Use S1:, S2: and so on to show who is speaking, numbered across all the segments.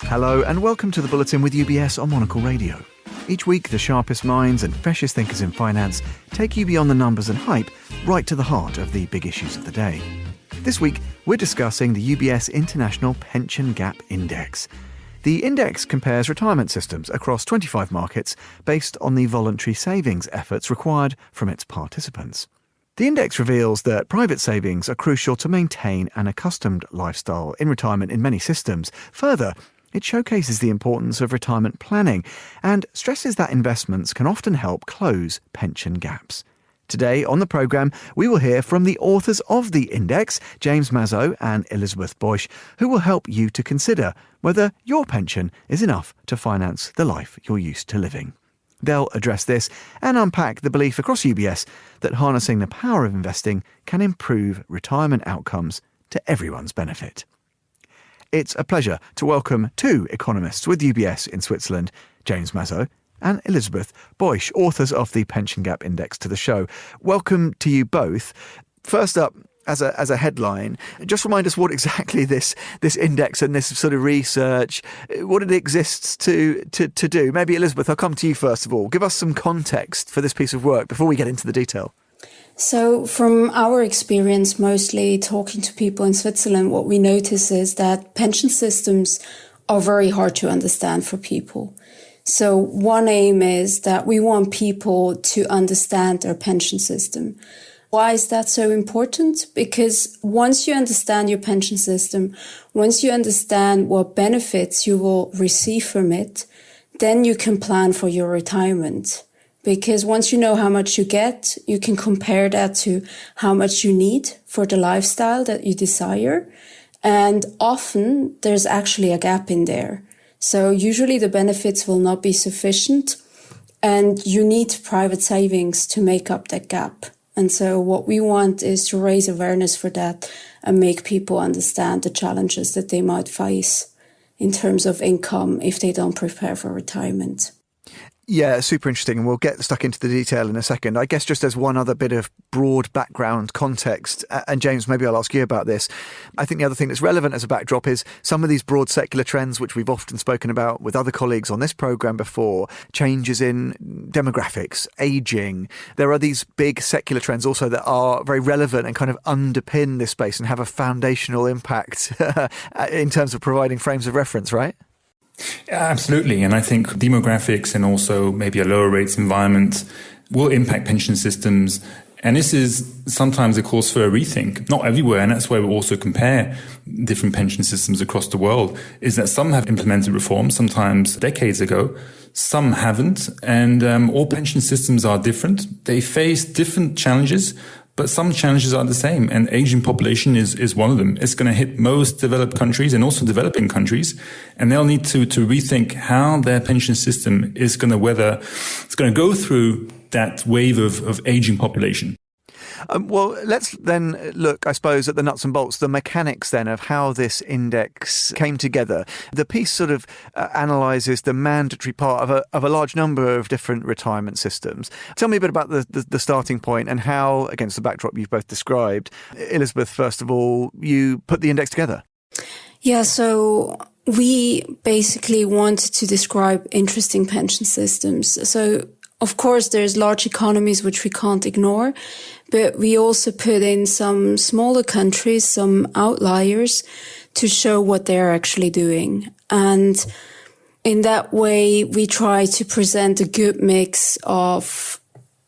S1: Hello and welcome to the Bulletin with UBS on Monocle Radio. Each week, the sharpest minds and freshest thinkers in finance take you beyond the numbers and hype right to the heart of the big issues of the day. This week, we're discussing the UBS International Pension Gap Index. The index compares retirement systems across 25 markets based on the voluntary savings efforts required from its participants. The index reveals that private savings are crucial to maintain an accustomed lifestyle in retirement in many systems. Further, it showcases the importance of retirement planning and stresses that investments can often help close pension gaps. Today on the programme, we will hear from the authors of the index, James Mazeau and Elisabeth Beusch, who will help you to consider whether your pension is enough to finance the life you're used to living. They'll address this and unpack the belief across UBS that harnessing the power of investing can improve retirement outcomes to everyone's benefit. It's a pleasure to welcome two economists with UBS in Switzerland, James Mazeau and Elisabeth Beusch, authors of the Pension Gap Index, to the show. Welcome to you both. First up, as a headline, just remind us what exactly this index and this sort of research, what it exists to do. Maybe Elisabeth, I'll come to you first of all. Give us some context for this piece of work before we get into the detail.
S2: So from our experience, mostly talking to people in Switzerland, what we notice is that pension systems are very hard to understand for people. So one aim is that we want people to understand their pension system. Why is that so important? Because once you understand your pension system, once you understand what benefits you will receive from it, then you can plan for your retirement. Because once you know how much you get, you can compare that to how much you need for the lifestyle that you desire. And often there's actually a gap in there. So usually the benefits will not be sufficient and you need private savings to make up that gap. And so what we want is to raise awareness for that and make people understand the challenges that they might face in terms of income if they don't prepare for retirement.
S1: Yeah, super interesting. And we'll get stuck into the detail in a second. I guess just as one other bit of broad background context, and James, maybe I'll ask you about this. I think the other thing that's relevant as a backdrop is some of these broad secular trends, which we've often spoken about with other colleagues on this programme before, changes in demographics, ageing. There are these big secular trends also that are very relevant and kind of underpin this space and have a foundational impact in terms of providing frames of reference, right?
S3: Absolutely. And I think demographics and also maybe a lower rates environment will impact pension systems. And this is sometimes a cause for a rethink, not everywhere. And that's why we also compare different pension systems across the world, is that some have implemented reforms, sometimes decades ago, some haven't. And all pension systems are different. They face different challenges, but some challenges are the same, and aging population is one of them. It's going to hit most developed countries and also developing countries, and they'll need to rethink how their pension system is going to go through that wave of aging population.
S1: Well, let's then look, I suppose, at the nuts and bolts, the mechanics then of how this index came together. The piece sort of analyses the mandatory part of a large number of different retirement systems. Tell me a bit about the starting point and how, against the backdrop you've both described, Elisabeth, first of all, you put the index together.
S2: Yeah, so we basically wanted to describe interesting pension systems. So of course, there's large economies which we can't ignore, but we also put in some smaller countries, some outliers, to show what they're actually doing. And in that way, we try to present a good mix of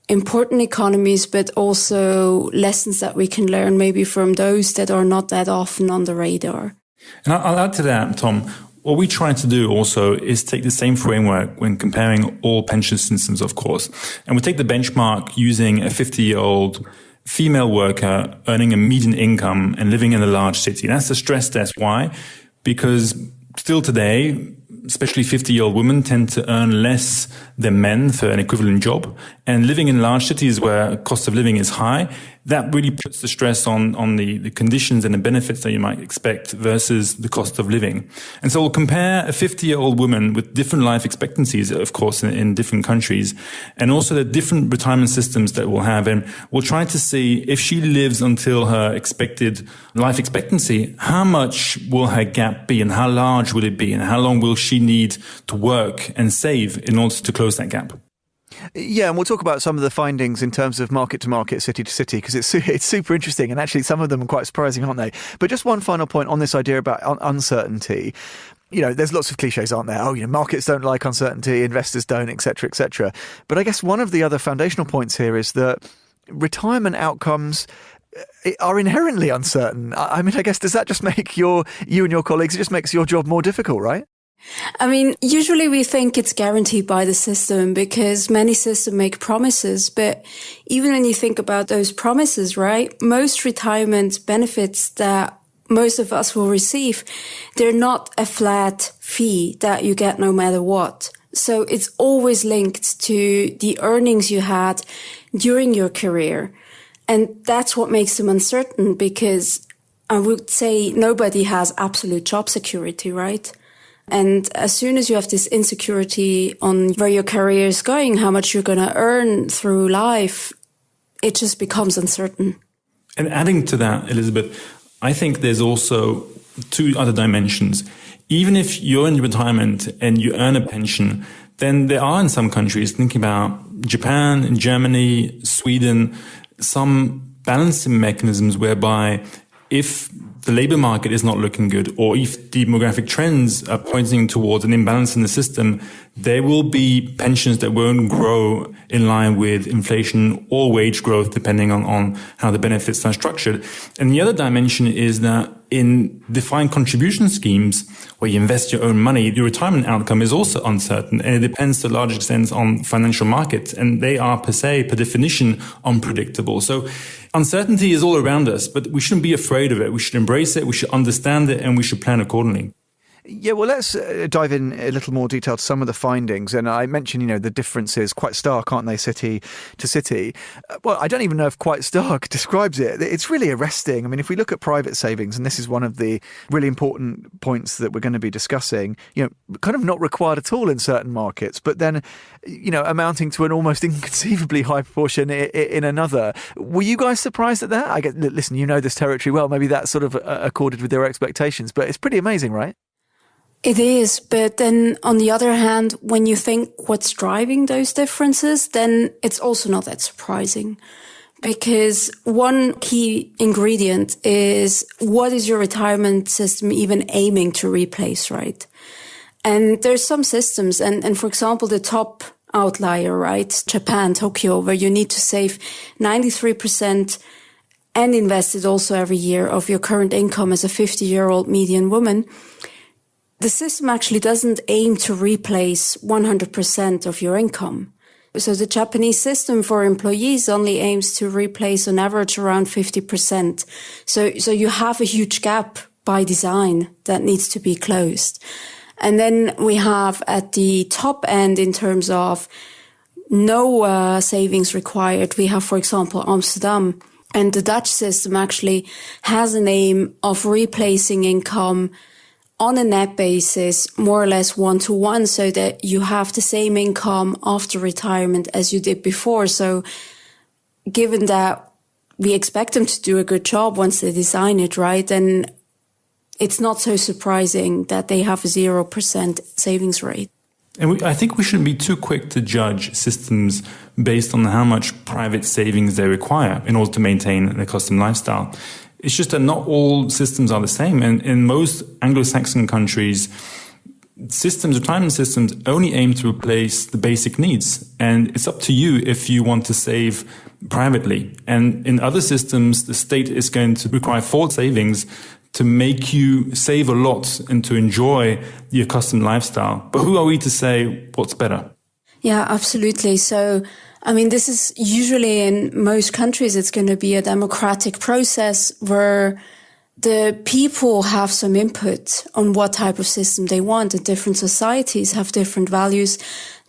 S2: important economies, but also lessons that we can learn maybe from those that are not that often on the radar.
S3: And I'll add to that, Tom. What we try to do also is take the same framework when comparing all pension systems, of course. And we take the benchmark using a 50-year-old female worker earning a median income and living in a large city. That's a stress test. Why? Because still today, especially 50-year-old women, tend to earn less than men for an equivalent job. And living in large cities where cost of living is high, that really puts the stress on the conditions and the benefits that you might expect versus the cost of living. And so we'll compare a 50-year-old woman with different life expectancies, of course, in different countries, and also the different retirement systems that we'll have. And we'll try to see if she lives until her expected life expectancy, how much will her gap be and how large will it be and how long will she need to work and save in order to close that gap?
S1: Yeah, and we'll talk about some of the findings in terms of market to market, city to city, because it's super interesting, and actually some of them are quite surprising, aren't they? But just one final point on this idea about uncertainty. You know, there's lots of cliches, aren't there? Oh, you know, markets don't like uncertainty, investors don't, et cetera, et cetera. But I guess one of the other foundational points here is that retirement outcomes are inherently uncertain. I mean, I guess, does that just make you and your colleagues, it just makes your job more difficult, right?
S2: I mean, usually we think it's guaranteed by the system because many systems make promises. But even when you think about those promises, right, most retirement benefits that most of us will receive, they're not a flat fee that you get no matter what. So it's always linked to the earnings you had during your career. And that's what makes them uncertain, because I would say nobody has absolute job security, right? And as soon as you have this insecurity on where your career is going, how much you're going to earn through life, it just becomes uncertain.
S3: And adding to that, Elisabeth, I think there's also two other dimensions. Even if you're in retirement and you earn a pension, then there are in some countries, thinking about Japan, Germany, Sweden, some balancing mechanisms whereby if the labor market is not looking good, or if demographic trends are pointing towards an imbalance in the system, there will be pensions that won't grow in line with inflation or wage growth, depending on how the benefits are structured. And the other dimension is that in defined contribution schemes where you invest your own money, your retirement outcome is also uncertain, and it depends to a large extent on financial markets, and they are per definition, unpredictable. So uncertainty is all around us, but we shouldn't be afraid of it. We should embrace it, we should understand it, and we should plan accordingly.
S1: Yeah, well, let's dive in a little more detail to some of the findings. And I mentioned, the differences, quite stark, aren't they, city to city? Well, I don't even know if quite stark describes it. It's really arresting. I mean, if we look at private savings, and this is one of the really important points that we're going to be discussing, kind of not required at all in certain markets, but then, amounting to an almost inconceivably high proportion in another. Were you guys surprised at that? I guess, listen, you know this territory well. Maybe that sort of accorded with your expectations, but it's pretty amazing, right?
S2: It is, but then on the other hand, when you think what's driving those differences, then it's also not that surprising. Because one key ingredient is, what is your retirement system even aiming to replace, right? And there's some systems, and for example, the top outlier, right, Japan, Tokyo, where you need to save 93% and invest it also every year of your current income as a 50-year-old median woman. The system actually doesn't aim to replace 100% of your income. So the Japanese system for employees only aims to replace on average around 50%. So you have a huge gap by design that needs to be closed. And then we have at the top end, in terms of no savings required, we have, for example, Amsterdam. And the Dutch system actually has an aim of replacing income on a net basis, more or less 1-to-1, so that you have the same income after retirement as you did before. So given that we expect them to do a good job once they design it, right, then it's not so surprising that they have a 0% savings rate.
S3: And I think we shouldn't be too quick to judge systems based on how much private savings they require in order to maintain a custom lifestyle. It's just that not all systems are the same. And in most Anglo-Saxon countries, retirement systems only aim to replace the basic needs. And it's up to you if you want to save privately. And in other systems, the state is going to require forward savings to make you save a lot and to enjoy your custom lifestyle. But who are we to say what's better?
S2: Yeah, absolutely. So, I mean, this is usually in most countries, it's going to be a democratic process where the people have some input on what type of system they want. And different societies have different values,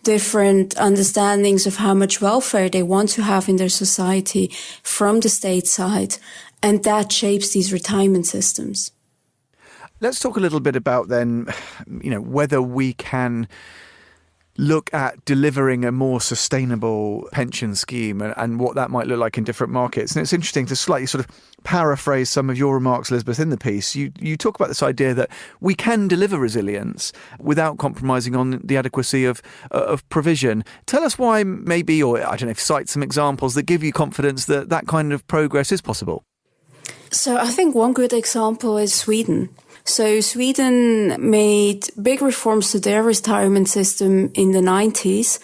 S2: different understandings of how much welfare they want to have in their society from the state side. And that shapes these retirement systems.
S1: Let's talk a little bit about then, whether we can look at delivering a more sustainable pension scheme and what that might look like in different markets. And it's interesting to slightly sort of paraphrase some of your remarks, Elisabeth, in the piece. You talk about this idea that we can deliver resilience without compromising on the adequacy of provision. Tell us why maybe, or I don't know, cite some examples that give you confidence that that kind of progress is possible.
S2: So I think one good example is Sweden. So Sweden made big reforms to their retirement system in the 90s.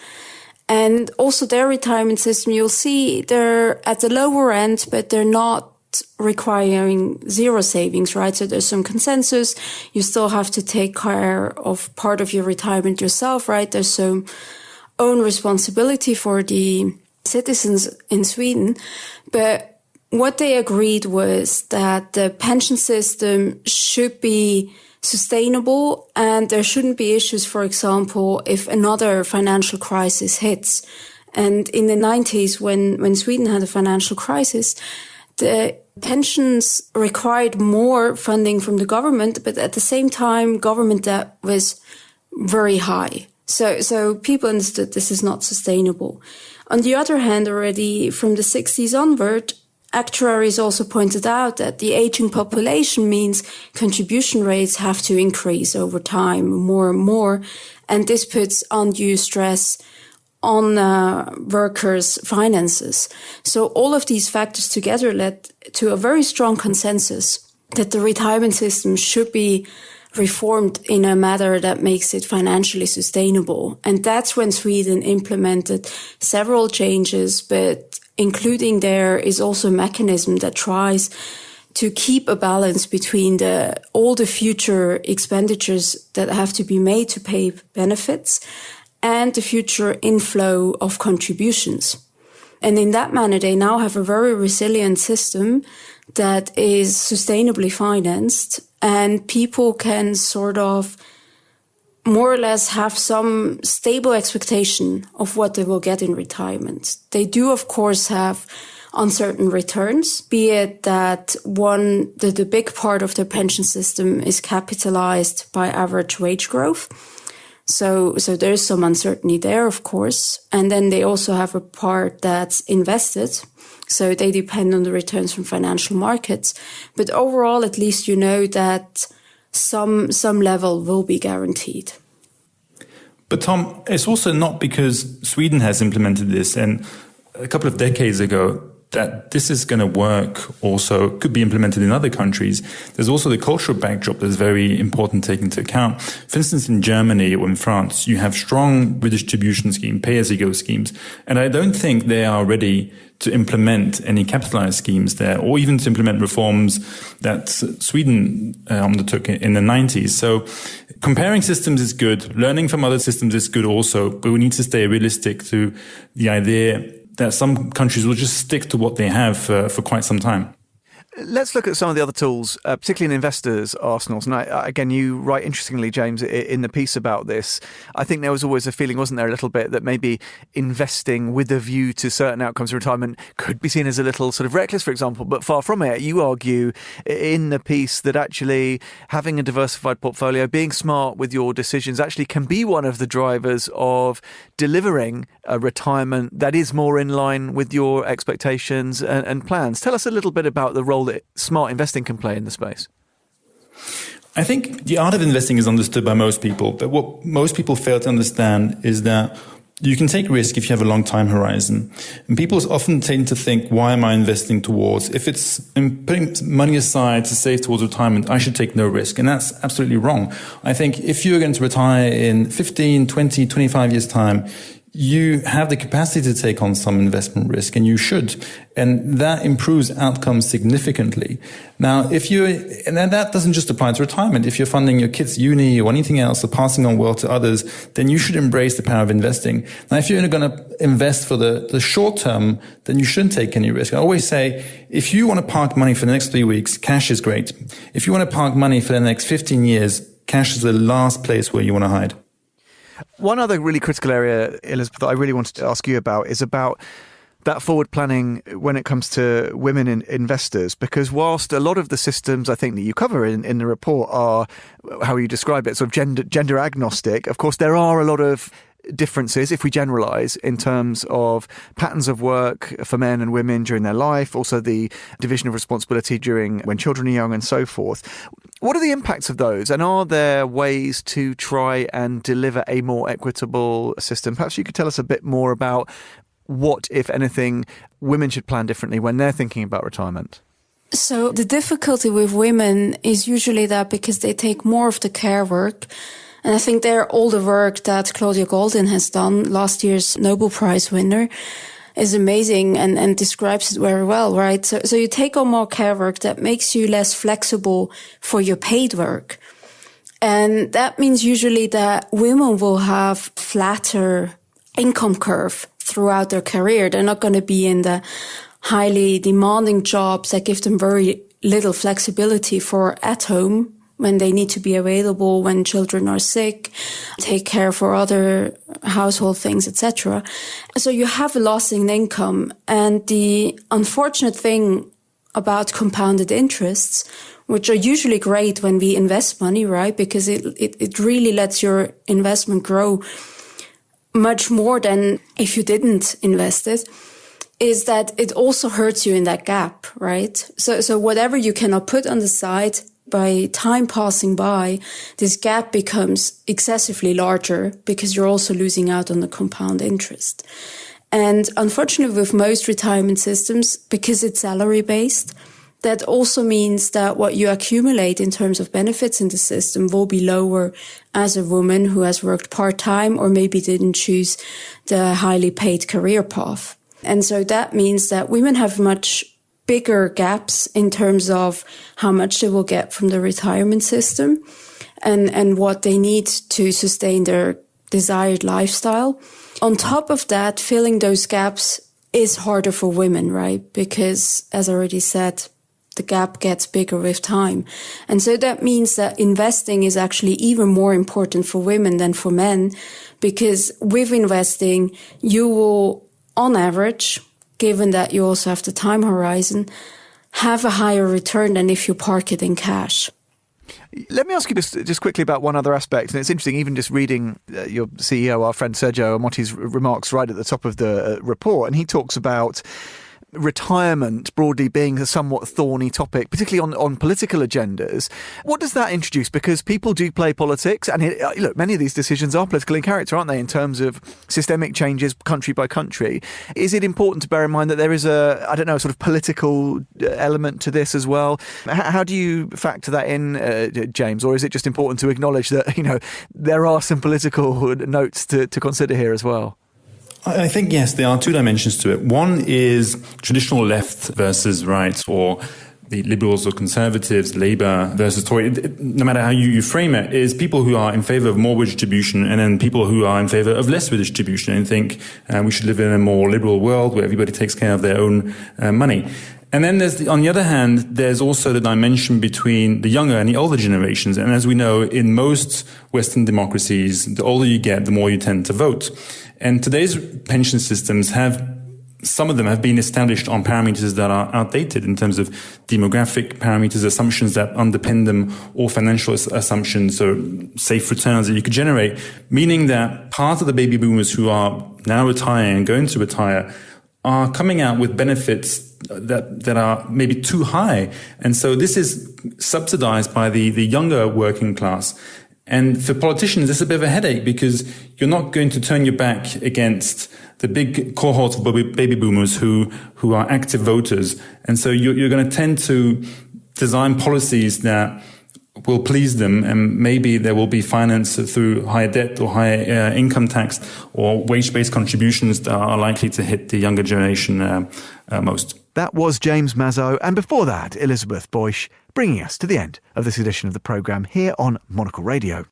S2: And also their retirement system, you'll see they're at the lower end, but they're not requiring zero savings, right? So there's some consensus. You still have to take care of part of your retirement yourself, right? There's some own responsibility for the citizens in Sweden. But what they agreed was that the pension system should be sustainable and there shouldn't be issues, for example, if another financial crisis hits. And in the 90s, when Sweden had a financial crisis, the pensions required more funding from the government, but at the same time, government debt was very high. So people understood this is not sustainable. On the other hand, already from the 60s onward, actuaries also pointed out that the aging population means contribution rates have to increase over time more and more. And this puts undue stress on workers' finances. So all of these factors together led to a very strong consensus that the retirement system should be reformed in a manner that makes it financially sustainable. And that's when Sweden implemented several changes, but including there is also a mechanism that tries to keep a balance between all the future expenditures that have to be made to pay benefits and the future inflow of contributions. And in that manner, they now have a very resilient system that is sustainably financed, and people can sort of more or less have some stable expectation of what they will get in retirement. They do, of course, have uncertain returns, be it that the big part of their pension system is capitalized by average wage growth. So there's some uncertainty there, of course. And then they also have a part that's invested. So they depend on the returns from financial markets. But overall, at least you know that some level will be guaranteed.
S3: But Tom, it's also not because Sweden has implemented this and a couple of decades ago that this is going to work also, could be implemented in other countries. There's also the cultural backdrop that's very important to take into account. For instance, in Germany or in France, you have strong redistribution scheme, pay-as-you-go schemes. And I don't think they are ready to implement any capitalized schemes there, or even to implement reforms that Sweden undertook in the 90s. So comparing systems is good. Learning from other systems is good also, but we need to stay realistic to the idea that some countries will just stick to what they have for quite some time.
S1: Let's look at some of the other tools, particularly in investors' arsenals. And again, you write interestingly, James, in the piece about this. I think there was always a feeling, wasn't there, a little bit, that maybe investing with a view to certain outcomes of retirement could be seen as a little sort of reckless, for example. But far from it, you argue in the piece that actually having a diversified portfolio, being smart with your decisions, actually can be one of the drivers of delivering a retirement that is more in line with your expectations and plans. Tell us a little bit about the role that smart investing can play in the space.
S3: I think the art of investing is understood by most people, but what most people fail to understand is that you can take risk if you have a long time horizon. And people often tend to think, why am I investing towards? If it's putting money aside to save towards retirement, I should take no risk. And that's absolutely wrong. I think if you're going to retire in 15, 20, 25 years' time, you have the capacity to take on some investment risk, and you should. And that improves outcomes significantly. Now, and then that doesn't just apply to retirement. If you're funding your kids' uni or anything else or passing on wealth to others, then you should embrace the power of investing. Now, if you're going to invest for the short term, then you shouldn't take any risk. I always say, if you want to park money for the next 3 weeks, cash is great. If you want to park money for the next 15 years, cash is the last place where you want to hide.
S1: One other really critical area, Elisabeth, that I really wanted to ask you about is about that forward planning when it comes to women investors, because whilst a lot of the systems I think that you cover in the report are, how you describe it, sort of gender agnostic, of course there are a lot of differences, if we generalise, in terms of patterns of work for men and women during their life, also the division of responsibility during when children are young and so forth. What are the impacts of those, and are there ways to try and deliver a more equitable system? Perhaps you could tell us a bit more about what, if anything, women should plan differently when they're thinking about retirement.
S2: So the difficulty with women is usually that because they take more of the care work. And I think all the work that Claudia Goldin has done, last year's Nobel Prize winner, is amazing and describes it very well, right? So you take on more care work that makes you less flexible for your paid work. And that means usually that women will have flatter income curve throughout their career. They're not going to be in the highly demanding jobs that give them very little flexibility for at home, when they need to be available, when children are sick, take care for other household things, etc. So you have a loss in income. And the unfortunate thing about compounded interests, which are usually great when we invest money, right? Because it really lets your investment grow much more than if you didn't invest it, is that it also hurts you in that gap, right? So whatever you cannot put on the side, by time passing by, this gap becomes excessively larger because you're also losing out on the compound interest. And unfortunately, with most retirement systems, because it's salary-based, that also means that what you accumulate in terms of benefits in the system will be lower as a woman who has worked part-time or maybe didn't choose the highly paid career path. And so that means that women have much bigger gaps in terms of how much they will get from the retirement system and what they need to sustain their desired lifestyle. On top of that, filling those gaps is harder for women, right? Because, as I already said, the gap gets bigger with time. And so that means that investing is actually even more important for women than for men, because with investing, you will, on average, given that you also have the time horizon, have a higher return than if you park it in cash.
S1: Let me ask you just quickly about one other aspect. And it's interesting, even just reading your CEO, our friend Sergio Amotti's remarks right at the top of the report. And he talks about retirement broadly being a somewhat thorny topic, particularly on political agendas. What does that introduce? Because people do play politics, and look, many of these decisions are political in character, aren't they, in terms of systemic changes country by country. Is it important to bear in mind that there is a sort of political element to this as well? How do you factor that in, James? Or is it just important to acknowledge that, there are some political notes to consider here as well?
S3: I think, yes, there are two dimensions to it. One is traditional left versus right, or the liberals or conservatives, Labour versus Tory. No matter how you frame it, is people who are in favour of more redistribution, and then people who are in favour of less redistribution and think we should live in a more liberal world where everybody takes care of their own money. And then on the other hand, there's also the dimension between the younger and the older generations. And as we know, in most Western democracies, the older you get, the more you tend to vote. And today's pension systems some of them have been established on parameters that are outdated in terms of demographic parameters, assumptions that underpin them, or financial assumptions or safe returns that you could generate, meaning that part of the baby boomers who are now retiring and going to retire are coming out with benefits that are maybe too high. And so this is subsidized by the younger working class. And for politicians, it's a bit of a headache, because you're not going to turn your back against the big cohort of baby boomers who are active voters. And so you're going to tend to design policies that will please them, and maybe there will be finance through higher debt or higher income tax or wage-based contributions that are likely to hit the younger generation most.
S1: That was James Mazeau, and before that, Elisabeth Beusch, bringing us to the end of this edition of the programme here on Monocle Radio.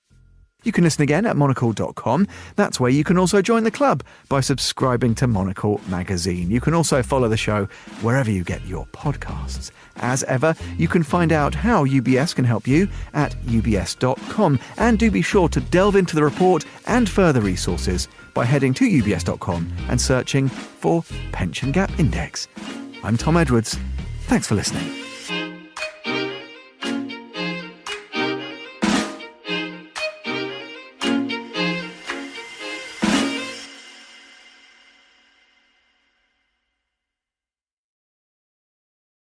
S1: You can listen again at monocle.com. That's where you can also join the club by subscribing to Monocle magazine. You can also follow the show wherever you get your podcasts. As ever, you can find out how UBS can help you at ubs.com, and do be sure to delve into the report and further resources by heading to ubs.com and searching for Pension Gap Index. I'm Tom Edwards. Thanks for listening.